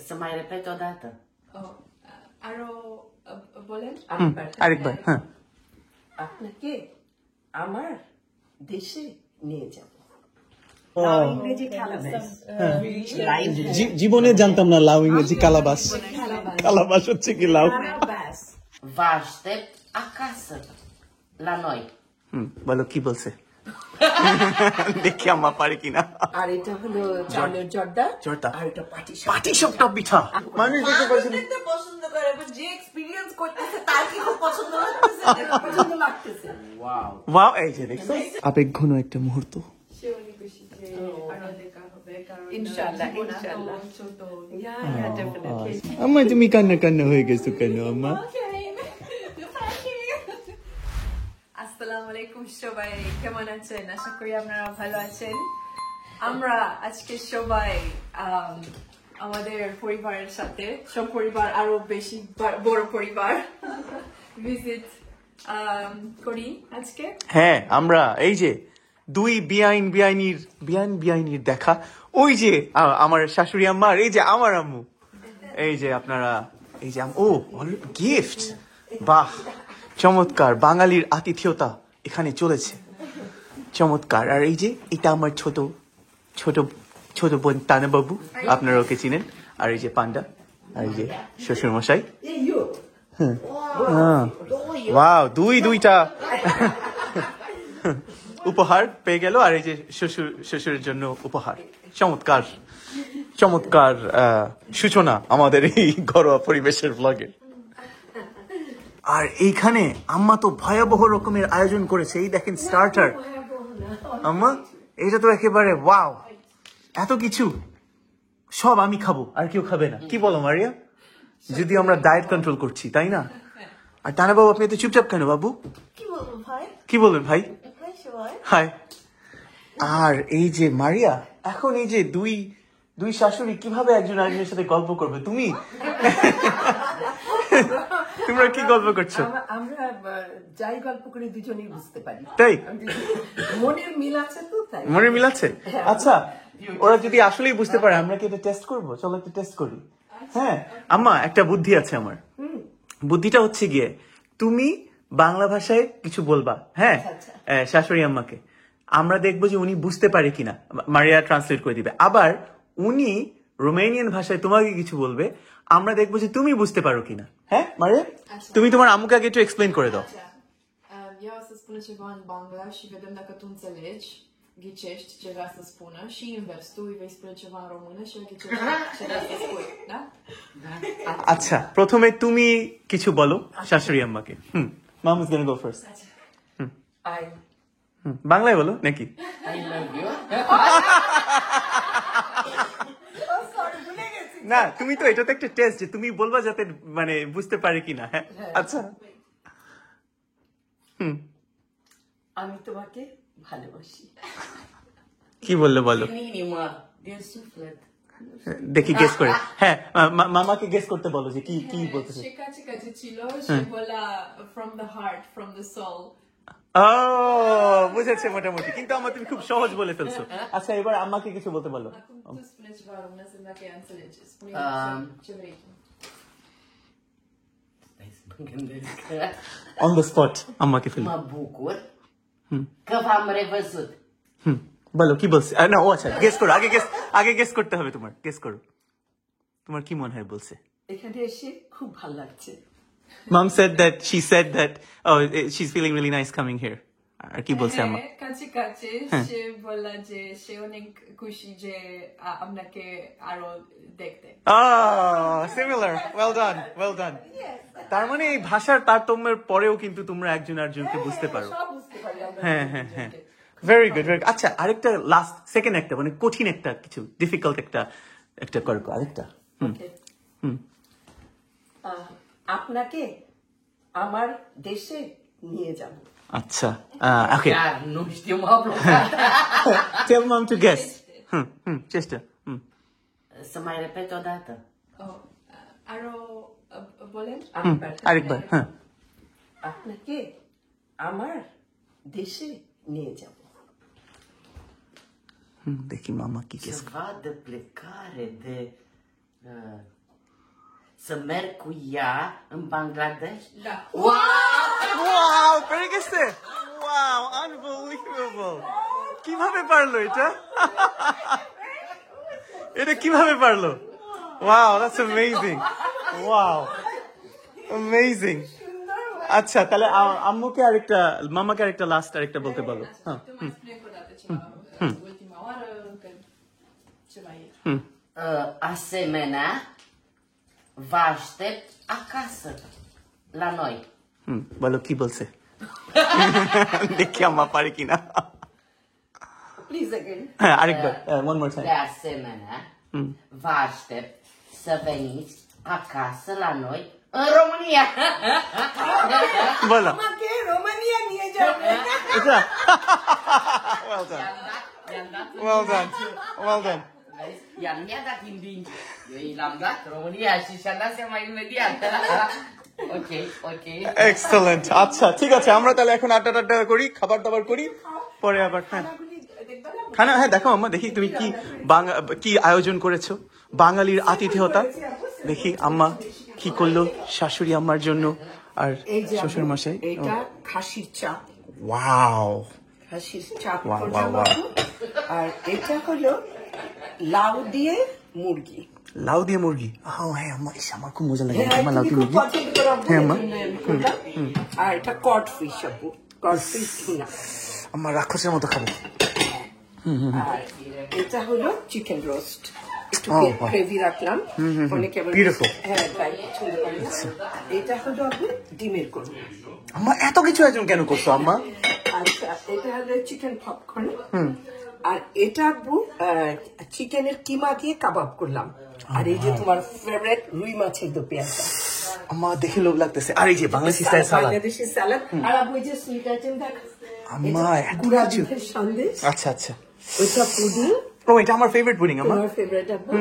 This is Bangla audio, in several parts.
Să mai repet o dată. বলেন আরেকবার হ্যাঁ আপনাকে আমার দেশে নিয়ে যাব ইংরেজি জীবনে জানতাম না লাউ ইংরেজি কালাবাস কালাবাস হচ্ছে কি লাউ Vă aștept acasă la noi. বলো কি বলছে দেখি আম্মা পারে কিনা আর এটা হলো চালের জর্দা জর্দা আর এটা পাটিসাপটা পিঠা মানুষ দেখতে পাচ্ছেন পছন্দ করে যে এক্সপেরিয়েন্স করতেছে তার কি খুব পছন্দ লাগতেছে ওয়াও এই যে দেখছো আবেগঘন একটা মুহূর্ত ইনশাআল্লাহ আম্মা তুমি কান্না কান্না হয়ে গেছো কেন আম্মা আসসালামু আলাইকুম সবাই কেমন আছেন আশা করি আপনারা ভালো আছেন আমরা আজকে সবাই আমাদের পরিবারের সাথে সব পরিবার আরো বেশি বড় পরিবার ভিজিট করি আজকে হ্যাঁ আমরা এই যে দুই বিআইনির দেখা ওই যে আমার শাশুড়ি আম্মা আর এই যে আমার আম্মু এই যে আপনারা এই যে ও গিফট বাহ চমৎকার বাঙালির আতিথেয়তা এখানে চলেছে চমৎকার আর এই যে এটা আমার ছোট ছোট ছোট বোন তানা বাবু আপনারা ওকে চিনেন আর এই যে পান্ডা আর এই যে শ্বশুর মশাই ওয়াও দুইটা উপহার পেয়ে গেল আর এই যে শ্বশুরের জন্য উপহার চমৎকার চমৎকার সূচনা আমাদের এই ঘরোয়া পরিবেশের ব্লগে আর এইখানে আম্মা তো ভয়াবহ রকমের আয়োজন করেছে এই দেখেন স্টার্টার আম্মা এটা তো একেবারে ওয়াও এত কিছু সব আমি খাবো আর কেউ খাবে না কি বলো মারিয়া যদি আমরা ডায়েট কন্ট্রোল করছি তাই না আর টানা বাবু আপনি এত চুপচাপ কেন বাবু কি বলবেন ভাই হাই আর এই যে মারিয়া এখন এই যে দুই শাশুড়ি কিভাবে একজন আরেকজনের সাথে গল্প করবে তুমি তোমরা কি গল্প করছো আমরা যাই গল্প করি দুজনেই বুঝতে পারি তাই মনের মিল আছে তো তাই মনের মিল আছে আচ্ছা ওরা যদি আসলেই বুঝতে পারে আমরা কি এটা টেস্ট করবো চলো একটা টেস্ট করি হ্যাঁ আম্মা একটা বুদ্ধি আছে আমার বুদ্ধিটা হচ্ছে গিয়ে তুমি বাংলা ভাষায় কিছু বলবা হ্যাঁ শাশুড়ি আম্মাকে আমরা দেখবো যে উনি বুঝতে পারে কিনা মারিয়া ট্রান্সলেট করে দিবে আবার উনি রোমানিয়ান ভাষায় তোমাকে কিছু বলবে আমরা দেখবো যে তুমি বুঝতে পারো কিনা হ্যাঁ মারিয়া তুমি তোমার আম্মুকে আগে একটু এক্সপ্লেইন করে দাও Eu o să spun ceva în bangla și vedem dacă tu înțelegi, ghicești ce vrea să spună și invers, tu îi vei spune ceva în română și el ghicește ce vrea să spui, da? আচ্ছা প্রথমে তুমি কিছু বলো শাশুড়ি আম্মাকে মাম ইজ গোনা গো ফার্স্ট বাংলায় বলো নাকি I love you. না তুমি তো এটা তো একটা টেস্ট যে তুমি বলবা যাতে মানে বুঝতে পারে কিনা হ্যাঁ আচ্ছা আমি তোমাকে ভালোবাসি কি বললে বলো Din inimă, din suflet. দেখি গেস করে হ্যাঁ মামাকে গেস করতে বলো যে কি কি বলতেছে Și কাছে ছিল și বলা from the heart, from the soul. ও বুঝেছে মোটামুটি কিন্তু আমার তুমি খুব সহজ বলে ফেলছো আচ্ছা এবার আম্মাকে কিছু বলতে বলো Acum tu spune ceva în română să dacă ea înțelege. Spune ce vrei tu. Stai să mă gândesc. On the spot আম্মাকে ফেলো Mă bucur că v-am revăzut. বলো কি বলছে না ও আচ্ছা গেস করো আগে গেস করতে হবে তোমার গেস করো তোমার কি মনে হয় বলছে এখানে এসে খুব ভালো লাগছে Mom said that she's feeling really nice coming here. আর কি বলছে আম্মা কাছে সে বললা যে সে অনেক খুশি যে আপনাকে আরো দেখতে সিমিলার ওয়েল ডান তার মানে এই ভাষার তারতম্যের পরেও কিন্তু তোমরা একজন আরেকজনকে বুঝতে পারো হ্যাঁ ভেরি গুড আচ্ছা আরেকটা লাস্ট সেকেন্ড একটা মানে কঠিন একটা কিছু ডিফিকাল্ট একটা করো আরেকটা আপনাকে আমার দেশে নিয়ে যাব আচ্ছা ওকে Dar nu știu, m-au blocat. Tell mom to guess চেষ্টা Să mai repet o dată. আরো বলেন আরেকবার হ্যাঁ আপনাকে আমার দেশে নিয়ে যাব দেখি মামা কি guess Să vadă plecare de să merg cu ea în Bangladesh? Da. Wow পেরে গেছে ওয়াও আনবিলিভেবল কিভাবে পারলো এটা এটা কিভাবে পারলো wow that's amazing wow amazing আচ্ছা তাহলে আম্মুকে আরেকটা মামাকে আরেকটা লাস্ট আরেকটা বলতে বলো হ্যাঁ Tu mai spune încă o dată ceva. Ultima oară, încă ce mai e? Asemenea, vă aștept acasă, la noi. বলো কি বলছে দেখি আম্মা পারে কিনা Please again. হ্যাঁ আরেকবার one more time De asemenea, vă aștept să veniți acasă la noi, în România. বলো আমাকে রোমানিয়া নিয়ে যাবে। এটা well done I-am dat well done well done Vezi? Iar mi-a dat învinge. Eu i-l-am dat România și-a dat seama imediat. Ok, ok. Excellent আচ্ছা ঠিক আছে আমরা তাহলে এখন আড্ডা টাড্ডা করি খাবার দাবার করি পরে আবার হ্যাঁ খানা হ্যাঁ দেখো আম্মা দেখি তুমি কি কি আয়োজন করেছো বাঙালির আতিথেয়তা দেখি আম্মা কি করলো শাশুড়ি আম্মার জন্য আর শ্বশুর মশাই এটা খাসির চাপ, ওয়াও খাসির চাপ Wow, করলাম wow, wow. বাবু। আর এটা হলো লাউ দিয়ে মুরগি। লাউ দিয়ে মুরগি হ্যাঁ আম্মা ইস আমার খুব মজা লাগে হ্যাঁ, আম্মা লাউ তুমি দিয়ে খুব মুরগি পছন্দ করো আব্বু, হ্যাঁ, এই মা। জন্য আমি করলাম। আর এটা কড ফিশ আপু, কড ফিশ টুনা। আম্মা রাক্ষসের মতো খাবো আর এটা হলো চিকেন রোস্ট, একটু Oh, wow. গ্রেভি রাখলাম। অনেকে আবার Beautiful. হ্যাঁ তাই পছন্দ করে না। এটা হলো আপু ডিমের করব। আম্মা এত কিছু আয়োজন কেন করছো আম্মা আচ্ছা এটা হলো চিকেন পপকর্ন। আর এটা আপু চিকেনের কিমা দিয়ে কাবাব করলাম। আর এই যে তোমার ফেভারিট রুই মাছের দো পেঁয়াজা, আম্মা দেখে লোভ লাগতেছে আর এই যে বাংলাদেশি স্টাইল সালাদ বাংলাদেশি স্যালাড। আর আপু এই যে সুইট আইটেম দেখ, আম্মা এত গুড়া কিছু দুধের সন্দেশ, আচ্ছা আচ্ছা ওইটা পুডিং ও এটা আমার ফেভারিট পুডিং আম্মা তোমার ফেভারিট আপু।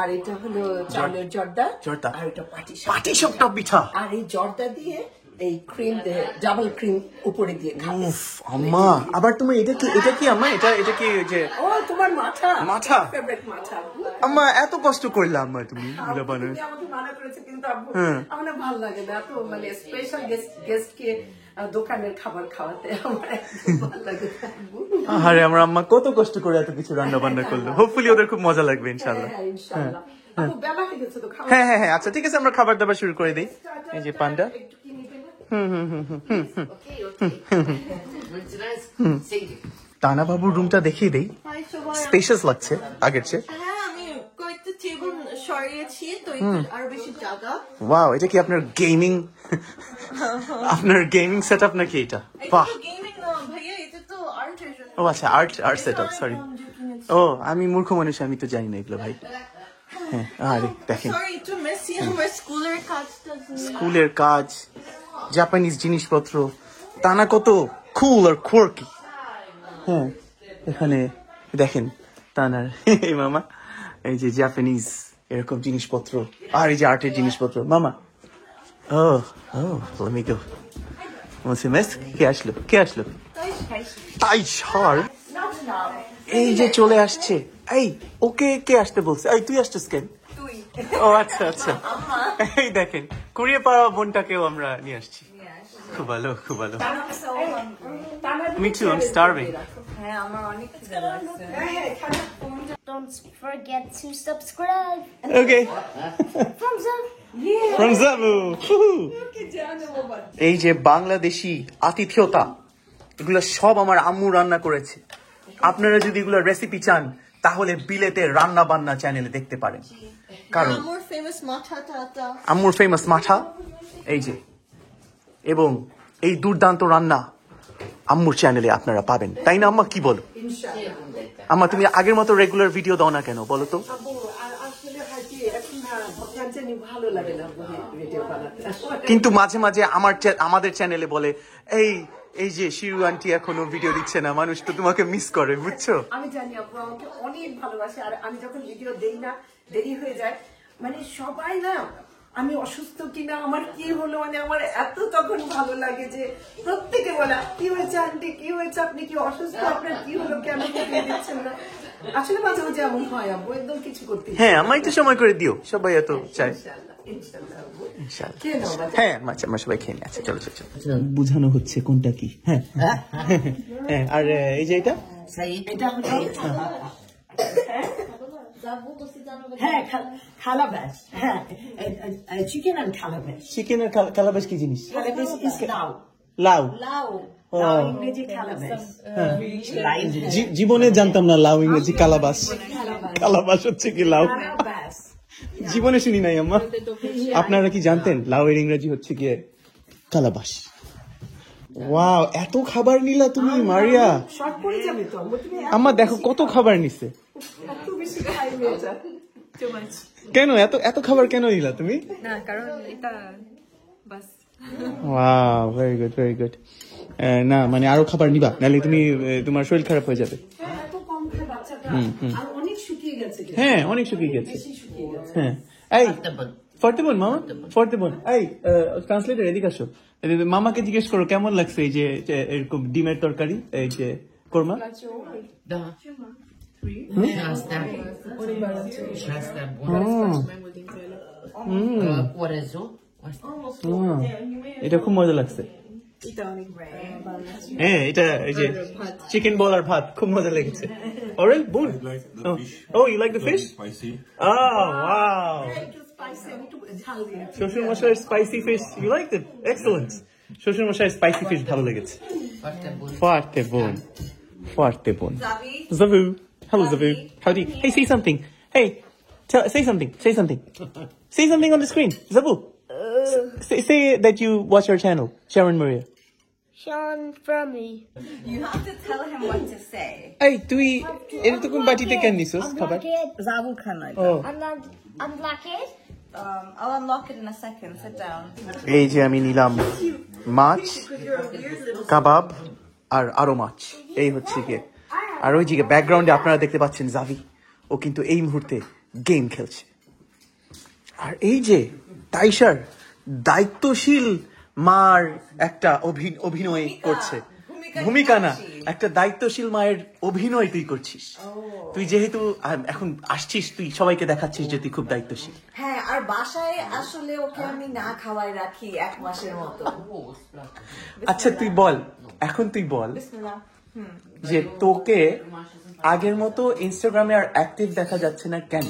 আর এটা হলো চালের জর্দা, জর্দা। আর এটা পাটি পাটি সাপটা পিঠা আর এই জর্দা দিয়ে এই ক্রিম ডাবল ক্রিম উপরে দিয়ে খাবে। উফ আম্মা আবার তুমি এটা কি আম্মা এটা কি যে ও তোমার মাথা মাথা? ফেভারিট মাথা। আম্মা এত কষ্ট করলা আম্মা তুমি এগুলো বানানো তুমি আমাকে মানা করেছে কিন্তু আব্বু হ্যাঁ। আমার না ভালো লাগে না এত, মানে স্পেশাল গেস্ট কে দোকানের খাবার খাওয়াতে আমার একদম ভালো লাগে না, আব্বু। আরে আমার আম্মা কত কষ্ট করে এত কিছু রান্না বান্না করলো হোপফুলি ওদের খুব মজা লাগবে ইনশাআল্লাহ হ্যাঁ, ইনশাআল্লাহ। আপু বেলা হয়ে গেছে তো খাওয়া। হ্যাঁ আচ্ছা ঠিক আছে আমরা খাবার দাবার শুরু করে দিই এই যে পান্ডা একটু কি নিবে না? Ok, ok. Mulțumesc. Sigur. টানা বাবুর রুমটা দেখিয়ে দেই Hai সবাই, স্পেশাস লাগছে আগের চেয়ে হ্যাঁ আমি কয়েকটা টেবিল সরিয়েছি তো একটু আরো বেশি জায়গা। ওয়াও এটা কি আপনার গেমিং সেটআপ নাকি এটা বাহ এটা গেমিং না ভাইয়া, এটা তো আর্টের জন্য। ও আচ্ছা আর্ট সেটআপ সরি ও আমি মূর্খ মানুষ আমি তো জানি না এগুলো ভাই হ্যাঁ আরে দেখেন সরি একটু মেসি, আমার স্কুলের কাজটা স্কুলের কাজ জাপানিজ জিনিসপত্র টানা কত কুল আর কোয়ার্কি হ্যাঁ এখানে দেখেন টানার এই মামা এই যে জাপানিজ এরকম জিনিসপত্র আর এই যে আর্টের জিনিসপত্র মামা ও let me go মিস কে আসলো তাই সার এই যে চলে আসছে এই ওকে কে আসতে বলছে এই তুই আসছিস কেন তুই ও আচ্ছা এই দেখেন কুড়িয়ে পাওয়া বোনটাকেও আমরা নিয়ে আসছি খুব ভালো Me too, I'm starving. হ্যাঁ আমার অনেক খিদে লাগছে। Don't forget to subscribe. Okay. Thumbs up. From Zabu. এই যে বাংলাদেশি আতিথেয়তা এগুলো সব আমার আম্মু রান্না করেছে আপনারা যদি এগুলো রেসিপি চান তাহলে বিলেতে রান্না বান্না চ্যানেলে দেখতে পারেন কারণ আমার ফেমাস মাঠাটা আম্মুর ফেমাস মাঠা এই যে এবং এই দুর্দান্ত রান্না আম্মুর চ্যানেলে আপনারা পাবেন তাই না আম্মা কি বলো আম্মা তুমি আগের মতো রেগুলার ভিডিও দাও না কেন বলো তো আব্বু, আর আসলে হয় কি, এখন না ভগবান জানি ভালো লাগে না ভিডিও বানাতে। কিন্তু মাঝে মাঝে আমাদের চ্যানেলে বলে এই যে শিরু আন্টি এখনো ভিডিও দিচ্ছে না মানুষ তো তোমাকে মিস করে বুঝছো আমি জানি আব্বু আমাকে অনেক ভালোবাসে, আর আমি যখন ভিডিও দেই না দেরি হয়ে যায়, মানে সবাই না আমি অসুস্থ কিনা আমার কি হলো, মানে আমার এত তখন ভালো লাগে যে প্রত্যেকে বলা কি হয়েছে আন্টি, কি হয়েছে, আপনি কি অসুস্থ, আপনার কি হলো, কেন ভিডিও দিচ্ছেন না। আসলে মাঝে মাঝে এমন হয় আব্বু, একদম কিছু করতে হ্যাঁ আমার একটু সময় করে দিও সবাই এত চায় ইনশাআল্লাহ ইনশাআল্লাহ। খেয়ে নাও বাচ্চা। হ্যাঁ আমরা সবাই খেয়ে নিই। আচ্ছা চলো বুঝানো হচ্ছে কোনটা কি। হ্যাঁ হ্যাঁ আর এই যে এটা Said. এটা হলো হ্যাঁ খালাবাস, হ্যাঁ চিকেন আর খালাবাস। চিকেন আর কালাবাস কি জিনিস? খালাবাস ইজ লাউ, লাউ। লাউ ইংরেজি খালাবাস। জীবনে জানতাম না লাউ ইংরেজি কালাবাস। কালাবাস হচ্ছে কি লাউ? খালাবাস জীবনে শুনি নাই আম্মা। আপনারা কি জানতেন লাউ এর ইংরেজি হচ্ছে গিয়ে কালাবাস? ওয়াও, এত খাবার নিলা তুমি মারিয়া। শর্ট পড়ে যাবে তো তুমি আম্মা দেখো কত খাবার নিছে। এত বেশি খাই মেয়েটা। কেন এত এত খাবার কেন নিলা তুমি? না কারণ এটা বাস wow, very good very good. না মানে আরো খাবার নিবা, নাহলে তুমি তোমার শরীর খারাপ হয়ে যাবে। এত কম খায় বাচ্চাটা আর অনেক শুকিয়ে গেছে কিন্তু। হ্যাঁ অনেক শুকিয়ে গেছে। বেশি শুকিয়ে গেছে। হ্যাঁ এই Portable. ফর্তেবন মামা, ফর্তেবন এই ট্রান্সলেটর এদিকে আসো। মামাকে জিজ্ঞেস করো কেমন লাগছে এই যে এরকম ডিমের তরকারি, এই যে korma. Da. Șasta. Șasta bun. mai mult dintre ele. Orezul. এটা খুব মজা লাগছে। হ্যাঁ এটা এই যে চিকেন বল আর ভাত খুব মজা লেগেছে। অরেল বোন, oh you like the fish? Spicy. Wow, একটু স্পাইসি, আমি একটু ঝাল দিই। শ্বশুর মশাইয়ের spicy fish you like it? Excellent. শ্বশুর মশাইয়ের স্পাইসি ফিশ ভালো লেগেছে। Foarte bun. Foarte bun. Foarte bun. Zavu. Hello, Zavu. How do you... Hey, say something. Hey, say something. Say something. Say something on the screen. Zavu. Say that you watch our channel, Sharon Maria. Sean from me. You have to tell him what to say. Hey, তুই এরকম বাটিতে কেন নিছস খাবার? Zabu Khanai. Oh. Unblock it. I'll unlock it in a second. Sit down. এই যে আমি নিলাম মাছ, কাবাব আর আরো মাছ। এই হচ্ছে গিয়ে, আর ওই যে ব্যাকগ্রাউন্ডে আপনারা দেখতে পাচ্ছেন জাভি, ও কিন্তু এই মুহূর্তে গেম খেলছে। আর এই যে তাইশার দায়িত্বশীল মার একটা অভিনয় করছে, ভূমিকা না, একটা দায়িত্বশীল মায়ের অভিনয় তুই করছিস। তুই যেহেতু এখন আসছিস, তুই সবাইকে দেখাচ্ছিস যে তুই খুব দায়িত্বশীল। হ্যাঁ, আর বাসায় আসলে ওকে আমি না খাওয়াই রাখি 1 মাসের মতো। আচ্ছা তুই বল, এখন তুই বল বিসমিল্লাহ। যে তোকে আগের মতো ইনস্টাগ্রামে আর অ্যাক্টিভ দেখা যাচ্ছে না কেন?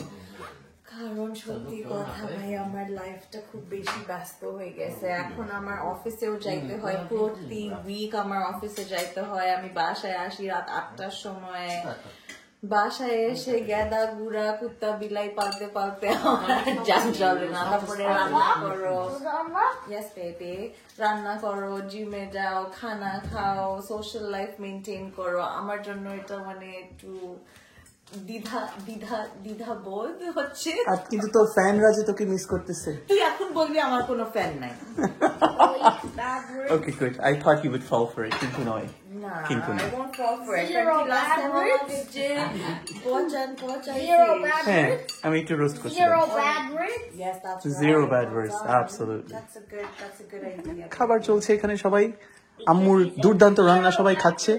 কারণ সত্যি কথা ভাই, আমার লাইফটা খুব বেশি ব্যস্ত হয়ে গেছে। এখন আমার অফিসেও যাইতে হয়, প্রতি উইক আমার অফিসে যাইতে হয়। আমি বাসায় আসি রাত 8টার সময়। বাসায় এসে গেদা গুড়া কুত্তা বিলাই পালতে পালতে আমার জান চলে না। তারপরে রান্না করো, ইয়েস বেবি, রান্না করো, জিমে যাও, খানা খাও, সোশ্যাল লাইফ মেনটেন করো। আমার জন্য এটা মানে একটু দ্বিধা বোধ হচ্ছে। কিন্তু তোর ফ্যানরা যে তোকে মিস করতেছে। তুই এখন বলবি আমার কোনো ফ্যান নাই। Okay, good. I thought you would fall for it. কিন্তু নয়। না, কিন্তু না। I won't fall for it. Zero কারণ কি last bad time words? আমাকে যে পচাইছে। Zero bad হ্যাঁ, words. আমি একটু রোস্ট Zero করছিলাম। bad words. Yes, that's right. Zero bad words, absolutely. That's a good idea. খাবার চলছে এখানে, সবাই আম্মুর দুর্দান্ত রান্না সবাই খাচ্ছে।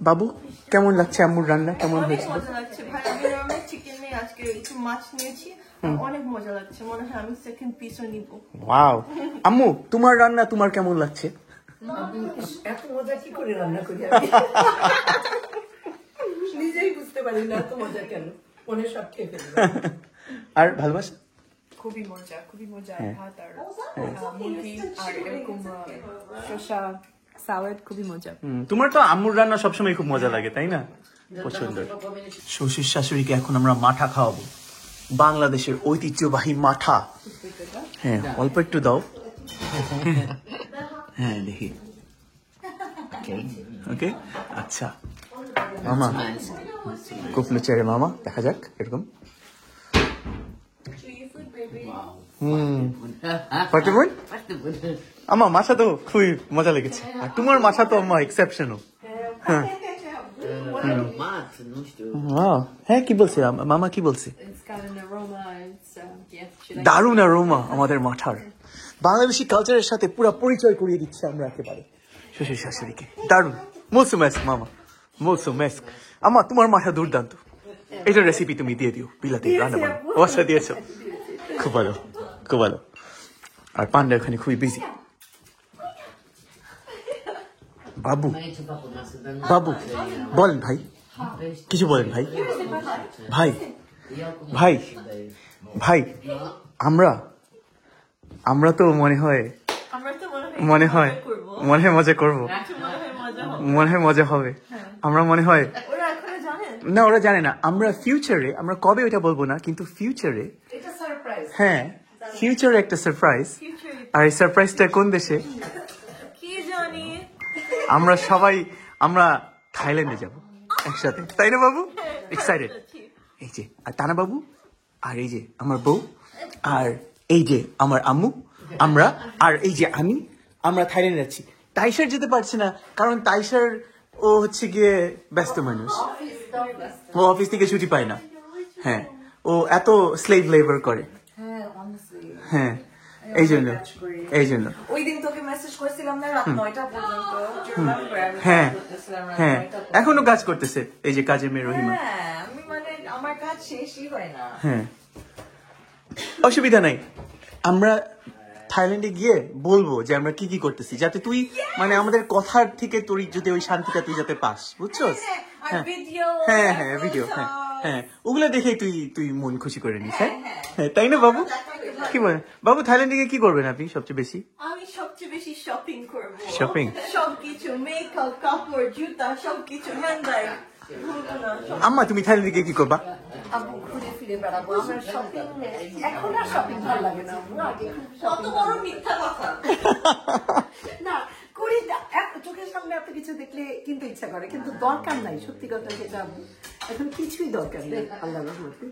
বাবু কেমন লাগছে আম্মুর রান্না, কেমন হয়েছিল? মজা লাগছে ভাই, আমি অনেক চিকেন নেই, আজকে একটু মাছ নিয়েছি, অনেক মজা লাগছে। মনে হয় আমি সেকেন্ড পিসও নিব। ওয়াও, আম্মু তোমার রান্না তোমার কেমন লাগছে? এত মজা কি করে রান্না করি আমি নিজেই বুঝতে পারি না এত মজা কেন, মনে সব খেয়ে ফেলি। আর ভালোবাসা? খুবই মজা ভাত আর মুরগি আর এরকম শসা সালাড, খুবই মজা। তোমার তো আম্মুর রান্না সবসময় খুব মজা লাগে, তাই না? পছন্দ। শ্বশুর শাশুড়িকে এখন আমরা মাঠা খাওয়াবো, বাংলাদেশের ঐতিহ্যবাহী মাঠা। হ্যাঁ অল্প একটু দাও। হ্যাঁ দেখি। ওকে আচ্ছা মামা, কুপলু চেড়ে মামা, দেখা যাক এরকম। Foarte বল bun. আমার মাছা তো খুবই মজা লেগেছে, আর তোমার মাছা তো আমার এক্সেপশনাল। Mat, nu știu. হ্যাঁ কি বলছে মামা, কি বলছে? It's got an aroma, it's দারুণ অ্যারোমা আমাদের মাঠার। বাংলাদেশি কালচারের সাথে পুরো পরিচয় করিয়ে দিচ্ছে আমরা একেবারে শ্বশুর শাশুড়িকে। দারুণ, মোসুমেস্ক মামা, মোসুমেস্ক। আমা তোমার মাঠা দুর্দান্ত, এটার রেসিপি তুমি দিয়ে দিও বিলাতে রান্না বান্না। দিয়েছো, খুব ভালো, খুব ভালো। আর পান্ডা ওখানে খুবই বিজি। বাবু, বাবু বলেন ভাই, কিছু বলেন ভাই। ভাই, ভাই, ভাই, আমরা তো মনে হয় আমরা তো মনে হয় মজা করবো, মনে হয় মজা হবে। আমরা মনে হয় ওরা এখনো জানে না, ওরা জানে না। আমরা ফিউচারে, আমরা কবে ওটা বলবো না, কিন্তু ফিউচারে, এটা সারপ্রাইজ। হ্যাঁ ফিউচারে একটা সারপ্রাইজ। আর এই সারপ্রাইজটা কোন দেশে? কি জানি আমরা সবাই আমরা থাইল্যান্ডে যাব একসাথে, তাই না বাবু? এক্সাইটেড। এই যে আর তানা বাবু, আর এই যে আমার বউ, আর এই যে আমার আম্মু, আমরা, আর এই যে আমরা থাইল্যান্ডে যাচ্ছি। তাইশার যেতে পারছে না, কারণ তাইশার ও হচ্ছে গিয়ে ব্যস্ত মানুষ, ও অফিস থেকে ছুটি পায় না। হ্যাঁ, ও এত স্লেভ লেবার করে। হ্যাঁ, এই জন্য ওই দিন তোকে মেসেজ করেছিলাম না রাত 9টা পর্যন্ত। হ্যাঁ হ্যাঁ, এখনো কাজ করতেছে এই যে কাজের মেয়ে রহিমা। হ্যাঁ, আমি মানে আমার কাজ শেষই হয় না। হ্যাঁ, অসুবিধা নাই। আমরা থাইল্যান্ডে গিয়ে বলবো যে আমরা কি কি করতেছি, যাতে তুই মানে আমাদের কথার থেকে তোর যদি ওই শান্তিটা তুই যাতে পাস, বুঝছস? আর ভিডিও, হ্যাঁ হ্যাঁ, ভিডিও, হ্যাঁ হ্যাঁ, ওগুলো দেখেই তুই মন খুশি করে নিস। হ্যাঁ হ্যাঁ, তাই না বাবু? কি বলেন বাবু, থাইল্যান্ডে গিয়ে কি করবেন আপনি সবচেয়ে বেশি? আমি সবচেয়ে বেশি শপিং করবো। Shopping? সবকিছু, মেকআপ, কাপড়, জুতা, সবকিছু হ্যান্ডব্যাগ। আম্মা, তুমি থাইল্যান্ডে গিয়ে কি করবা? আব্বু ঘুরে ফিরে বেড়াবো। আমার শপিং এখন আর শপিং ভালো লাগে না আম্মু, আগে খুব কত shopping বড় মিথ্যা কথা। না করি না, চোখের সামনে এত কিছু দেখলে কিন্তু ইচ্ছা করে, কিন্তু দরকার নাই। সত্যি কথা যেটা আব্বু, এখন কিছুই দরকার নেই আল্লাহর রহমতে।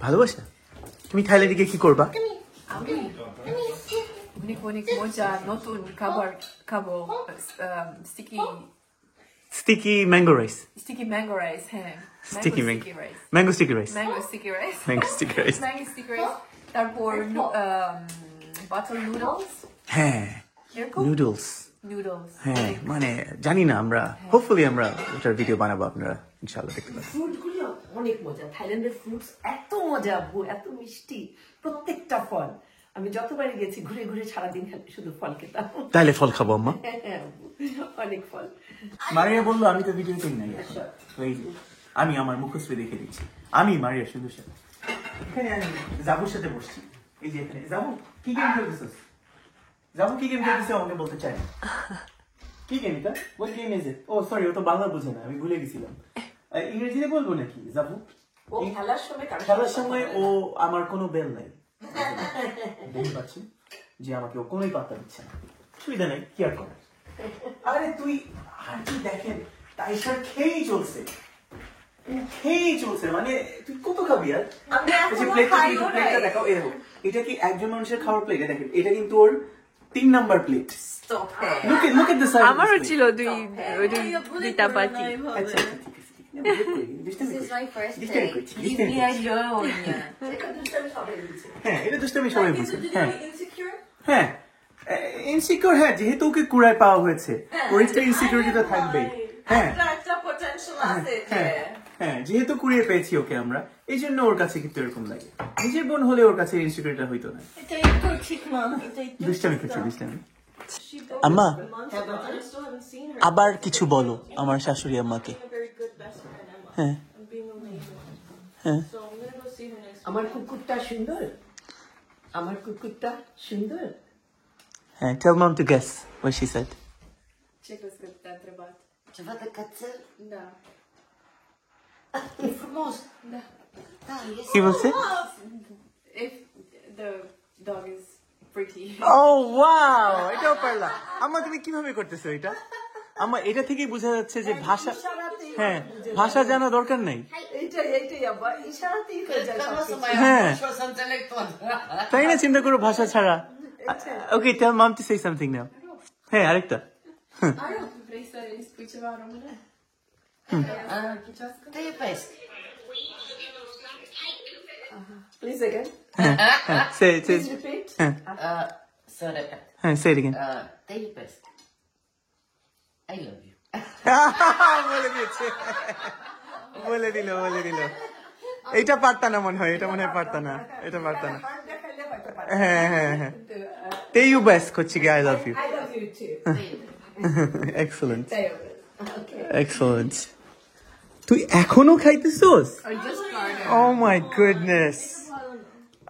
ভালোবাসা। তুমি থাইল্যান্ডে গিয়ে কি করবা? আমি অনেক অনেক মজা, নতুন খাবার খাবো। Sticky mango rice. Sticky mango rice, হ্যাঁ, sticky mango rice, mango sticky rice. Mango sticky rice, mango sticky rice. Mango sticky rice. তারপর বাটার নুডলস, হ্যাঁ, এরকম নুডলস। নুডলস। হ্যাঁ, মানে জানি না, আমরা হোপফুলি আমরা ওটার ভিডিও বানাবো, আপনারা ইনশাআল্লাহ দেখতে পাবেন। ফ্রুট গুলো অনেক মজা। থাইল্যান্ডের ফ্রুটস এত মজা আব্বু, এত মিষ্টি প্রত্যেকটা ফল। আমি যতবারই গেছি ঘুরে ঘুরে সারাদিন খালি শুধু ফল খেতাম। তাহলে ফল খাবো আম্মা। হ্যাঁ আব্বু, অনেক ফল। মারিয়া বললো আমি তো ভিডিও করি নাই, তো এই যে আমি আমার মুখশ্রী দেখে দিচ্ছি। আমি মারিয়া সুন্দর সাথে এখানে আমি জাবুর সাথে বসছি। এই যে এখানে জাবু, কি গেম খেলতেছিস? জাবু কি গেম খেলতেছে আমাকে বলতে চাই না। কি গেম এটা? What game is it? Oh sorry, ও তো বাংলা বোঝে না, আমি ভুলে গেছিলাম। ইংরেজিতে বলবো নাকি জাবু? ও খেলার সময় খেলার সময় ও আমার কোনো বেল নাই, দেখতে পাচ্ছি যে আমাকে ও কোনোই পাত্তা দিচ্ছে না। সুবিধা নেই, কি আর করার। আরে তুই আর কি দেখেন, তাইশার খেয়েই চলছে, মানে তুই কত খাবি আর? আমি এই যে এখনো প্লেটটা, খাইও নাই। প্লেটটা দেখাও, এই দেখো, এটা কি একজন মানুষের খাওয়ার প্লেট? দেখেন, এটা কিন্তু ওর 3 number plate. Stop it. Look at the size. আমারও ছিল দুইটা বাটি। আচ্ছা, ঠিক আছে, This is my first disturb day. করছি। হ্যাঁ, এটা দুষ্টামি সবাই বুঝে। হ্যাঁ হ্যাঁ, ইনসিকিউর, হ্যাঁ, যেহেতু ওকে কুড়ায় পাওয়া হয়েছে, ওর একটা ইনসিকিউরিটিটা থাকবেই। হ্যাঁ একটা potential আছে যে। হ্যাঁ হ্যাঁ, যেহেতু কুড়িয়ে পেয়েছি ওকে আমরা, এই জন্য ওর কাছে কিন্তু এরকম লাগে। নিজের বোন হলে ওর কাছে ইনসিকিউরিটি হইতো না। এটা একটু ঠিক না, এটা একটু দুষ্টামি করছি, দুষ্টামি। আম্মা, আবার কিছু বলো আমার শাশুড়ি আম্মাকে। হ্যাঁ হ্যাঁ, আমার কুকুরটা সুন্দর, আমার কুকুরটা সুন্দর। হ্যাঁ, tell mom to guess what she said. Ce crezi că te-a întrebat? Ceva de cățel? Da. E frumos. Da. Da, este. কি বলছে? If the dog is pretty. Oh wow, এটাও পারলা। আম্মা, তুমি কিভাবে করতেছো এটা? আম্মা, এটা থেকেই বোঝা যাচ্ছে যে ভাষা, হ্যাঁ, ভাষা জানা দরকার নাই। এইটাই আব্বা, ইশারাতেই হয়ে যায় Dar nu o să সবকিছু। mai হ্যাঁ। am și o să înțeleg tot. তাই না, চিন্তা করো ভাষা ছাড়া। Okay, tell mom to say something now. হ্যাঁ, আরেকটা। Vrei să îi spui ceva în română? Te iubesc. Please again. Say Please repeat. Să repet. say it again. Te iubesc. I love you. বলে দিয়েছে, বলে দিল। এটা পারতা না মনে হয়, এটা মনে হয় পারতা না, এটা পারতা না। হ্যাঁ হ্যাঁ হ্যাঁ, তেইউ বেস করছি কি I love you. I love you too. Excellent Okay. Excellent. তুই এখনো খাইতেছোস? I just started. Oh my goodness.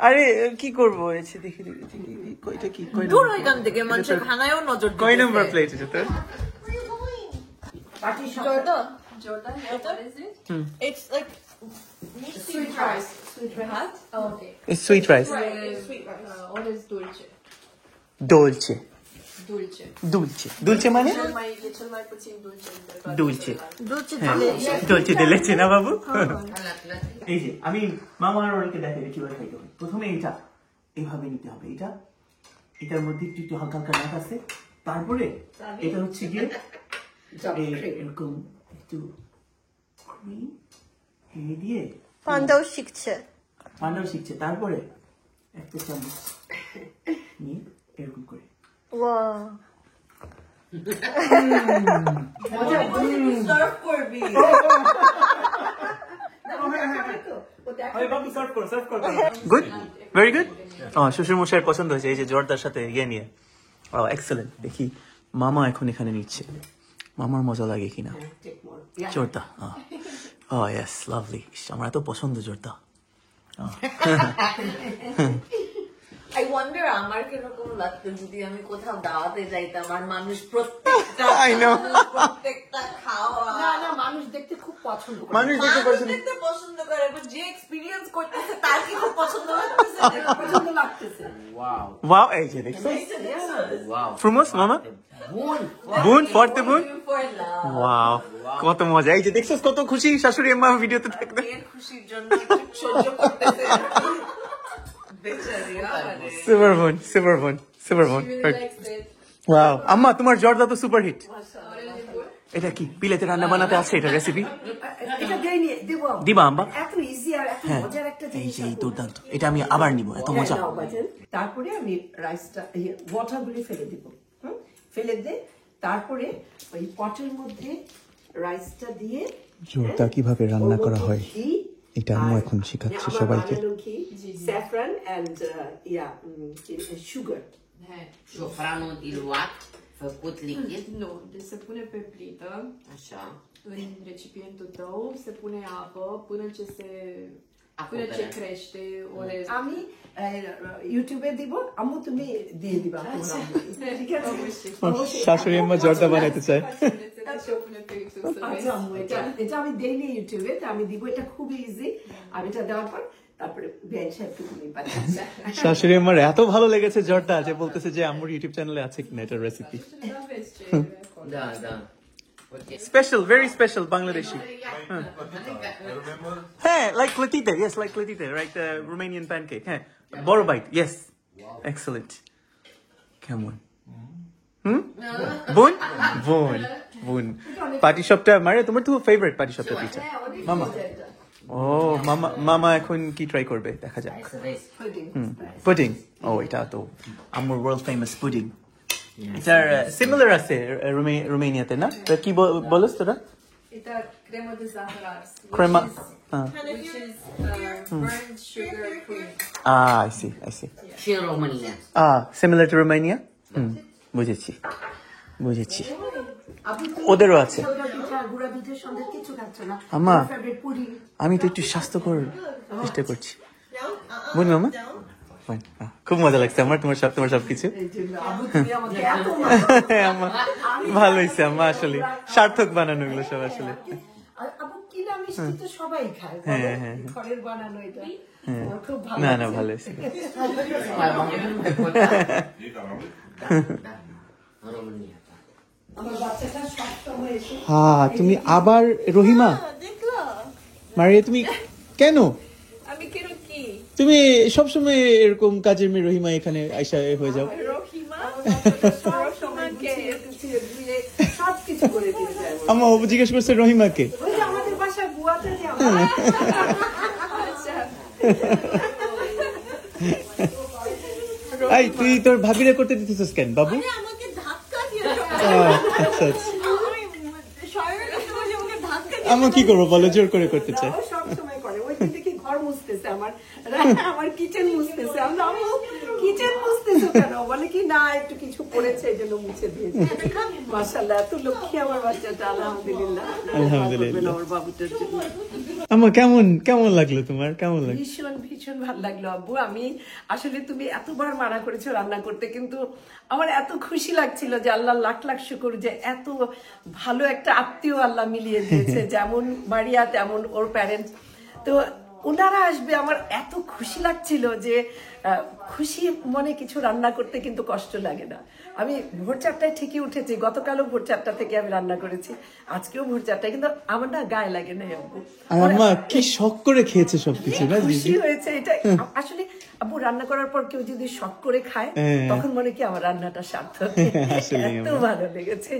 আরে কি করবো, এসে দেখি দেখি দেখি, কয়টা কি কয় দূর নম্বর? ওইখান থেকে মানুষের খানায়ও নজর কয় দিতেছে। নম্বর প্লেট এটা তোর? Party shop. Jordan, what is it? It's like sweet rice. Sweet rice? Oh, okay. It's sweet rice. Sweet rice. What is dulce? Dolce. Dulce. Dulce. Dulce মানে? E cel mai puțin dulce. Dulce. দুলছে হ্যাঁ, dolce de leche না বাবু? এই যে আমি মামা আর ওরকে দেখাই কিভাবে খাইতে হবে। প্রথমে এটা এইভাবে নিতে হবে, এটার মধ্যে একটু একটু হালকা হালকা নাক আছে, তারপরে এটা হচ্ছে গিয়ে এরকম একটু cream এই দিয়ে পান্ডাও শিখছে। পান্ডাও শিখছে, তারপরে একটা চামচ নিয়ে এরকম করে ওয়াও, সার্ভ করবি। Good, very good. শ্বশুর মশাইয়ের পছন্দ হয়েছে এই যে জর্দার সাথে ইয়ে নিয়ে। এক্সেলেন্ট। দেখি মামা এখন এখানে নিচ্ছে, মামার মজা লাগে কিনা। Take more. জর্দা, ইয়েস, লাভলি। আমার এত পছন্দ জর্দা। I wonder আমার কিরকম লাগতো যদি আমি কোথাও দাওয়াতে যাইতাম আর মানুষ প্রত্যেকটা I know. প্রত্যেকটা খাওয়া না না, মানুষ দেখতে খুব পছন্দ করে। মানুষ দেখতে মানুষ পছন্দ, দেখতে পছন্দ করে, but যে এক্সপিরিয়েন্স করতেছে তার কি খুব পছন্দ লাগতেছে? পছন্দ লাগতেছে। Wow. ওয়াও, এই যে দেখছো Wow. ফ্রুমোস মামা, Bun. বোন ফর্তে বোন, For love. ওয়াও কত মজা। এই যে দেখছো কত খুশি শাশুড়ি আম্মা ভিডিওতে থাকতে। এর খুশির জন্য একটু সহ্য করতেছে। বেচারি আরে। সুপার বোন, সুপার বোন, সুপার বোন। ওয়াও আম্মা, তোমার জর্দা তো সুপার হিট। এটা কি বিলেতে রান্না বানাতে আছে এটা রেসিপি? এটা দেইনি, দেবো। দিবা আম্মা? এত ইজি আর এত মজার একটা এই জিনিস। যে এই দুর্দান্ত, এটা আমি আবার নিব, এত মজা। নাও বাজান। তারপরে আমি রাইসটা ওয়াটার গুলি ফেলে দিব, ফেলে দে। তারপরে ওই পটের মধ্যে রাইসটা দিয়ে জর্দা কিভাবে রান্না ওর করা মধ্যে হয় ঘি এটা আম্মু আর এখন শেখাচ্ছে আমার সবাইকে। বানানো ঘি, saffron and sugar. Hai. Șofranul diluat, făcut lichid. Nu, deci se pune pe plită, Așa. în recipientul tău, se pune apă până ce Acoperă. crește orez. আমি ইউটিউবে দিব, আম্মু তুমি দিয়ে দিবা তোমার আম্মুকে। ঠিক আছে? অবশ্যই। শাশুড়ি আম্মা জর্দা বানাইতে চায়। Și o pune pe YouTube să vezi. আচ্ছা আম্মু, এটা আমি দেইনি ইউটিউবে, তো আমি দিব। এটা খুবই ইজি। আর এটা দেওয়ার পর তারপরে বেঞ্চ একটু তুমি পাঠাচ্ছি। শাশুড়ি আমার এত ভালো লেগেছে জর্দা যে বলতেছে যে আম্মুর ইউটিউব চ্যানেলে আছে কিনা এটার রেসিপি। Da, vezi ce e acolo. Da, da. Ok. Special, very special Bangladeshi. হ্যাঁ, লাইক ক্লেটিতে, ইয়েস, লাইক ক্লেটিতে, রাইট, রোমানিয়ান প্যানকেক। হ্যাঁ, বড় বাইট, ইয়েস, এক্সেলেন্ট। কেমন বোন? বোন, বোন। পাটি শপটা মারে, তোমার তো ফেভারিট পাটি শপটা পিঠা। মামা, ও মামা, মামা এখন কি ট্রাই করবে দেখা যাক। Să vezi. পুডিং, ও এটা তো আমার ওয়ার্ল্ড ফেমাস পুডিং। এটার সিমিলার আছে রোমানিয়াতে না? তো কি বলছ তোরা? এটা cremă de zahăr ars. Crema, Which is burnt sugar cream. I see. Și în România. Similar to Romania? বুঝেছি। ওদেরও আছে। গুঁড়া দুধের সঙ্গে কিছু খাচ্ছ না। আম্মা, ফেভারিট পুডিং। আমি তো একটু স্বাস্থ্যকর চেষ্টা করছি। বোন মামা? Fine. খুব মজা লাগছে আমার তোমার সবকিছু। আম্মু তুমি আমাকে এত মারো। আম্মা ভালো হয়েছে আম্মা, আসলে সার্থক বানানো এগুলো সব আসলে। আবু কিনা মিষ্টি তো সবাই খায়, ঘরের বানানো এটা আমার খুব ভালো না লাগছে। ভালো হয়েছে। Da. În România. Da. আমার বাচ্চাটা সবসময় এসে হ্যাঁ, তুমি আবার রহিমা মারিয়া, তুমি কেন? আমি কেন কি তুমি সবসময় এরকম কাজের মেয়ে রহিমা এখানে আইসা হয়ে যাও। রহিমা সবসময়কে ধুয়ে সবকিছু করে দিয়ে যায়। আম্মা ও জিজ্ঞেস করছে রহিমাকে। ওই যে আমাদের বাসায় বুয়াটা যে আমার এই তুই তোর ভাবিরে করতে দিতেছিস কেন বাবু? আমাকে ধাক্কা দিয়ে আচ্ছা আচ্ছা, আমাকে ধাক্কা আম্মা কি করবো বলো, জোর করে করতে চাই। ও সবসময় করে। ওই দিন দেখি ঘর মুছতেছে আমার কিচেন মুছতেছে আমি কিচেন মুছতেছো কেন বলে কি না একটু কিছু পড়েছে এই জন্য মুছে দিয়েছি মাশাআল্লাহ এত লক্ষ্মী আমার বাচ্চাটা আলহামদুলিল্লাহ আলহামদুলিল্লাহ। আমার বাবুটার জন্য আম্মা কেমন লাগলো তোমার কেমন লাগলো? ভীষণ ভালো লাগলো আব্বু আমি আসলে তুমি এতবার মানা করেছো রান্না করতে কিন্তু আমার এত খুশি লাগছিল যে আল্লাহ লাখ লাখ শুকর যে এত ভালো একটা আত্মীয় আল্লাহ মিলিয়ে দিয়েছে যেমন মারিয়া তেমন ওর প্যারেন্টস তো ওনারা আসবে আমার এত খুশি লাগছিল যে খুশি মনে কিছু রান্না করতে কিন্তু কষ্ট লাগে না আমি ভোর 4টায় ঠিকই উঠেছি গতকালও ভোর 4টা থেকে আমি রান্না করেছি আজকেও ভোর 4টায় কিন্তু আমার না গায়ে লাগে না আব্বু আর আম্মা কি শখ করে খেয়েছে সবকিছু না খুশি হয়েছে এটা আসলে আব্বু রান্না করার পর কেউ যদি শখ করে খায় তখন মনে কি আমার রান্নাটা সার্থক এত ভালো লেগেছে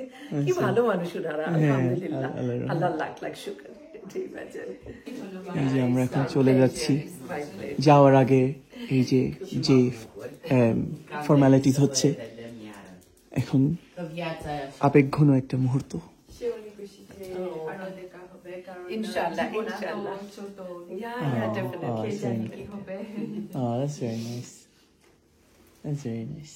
কি ভালো মানুষ ওনারা আলহামদুলিল্লাহ আল্লাহ লাখ লাখ শুকর ঠিক আছে এই যে আমরা এখন চলে যাচ্ছি যাওয়ার আগে এই যে ফর্মালিটিস হচ্ছে এখন আবেগঘন একটা মুহূর্ত ইনশাআল্লাহ definitely. Oh, that's very nice. That's very nice.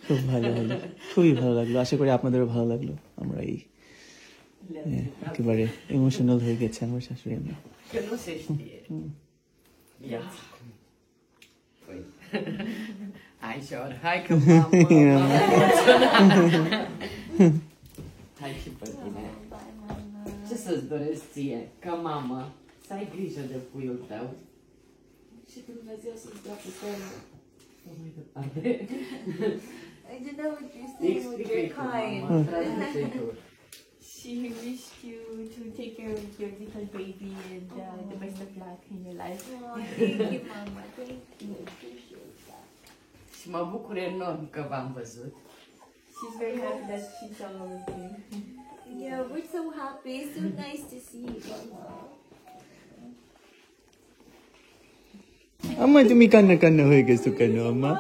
খুব ভালো হলো খুবই ভালো লাগলো আশা করি আপনাদেরও ভালো লাগলো আমরা এই একেবারে ইমোশনাল হয়ে গেছে আমার শাশুড়ি আম্মা Ai chora, ai que eu amo. Hai și pe tine. Ce să-ți doresc ție? Că mamă, să ai grijă de puiul tău și Dumnezeu să-ți dea putere. Nu mai departe. I don't know what you're saying with your kind. Traduce tu. She wished you to take care of your little baby and the best of luck in your life. Oh, thank you, Mama. Thank you. Appreciate that. Și mă bucur enorm că v-am văzut. She's very happy that she saw everything. Yeah, we're so happy. It's so nice to see you, Mama. আম্মা তুমি কান্না হয়ে গেছো কেন আম্মা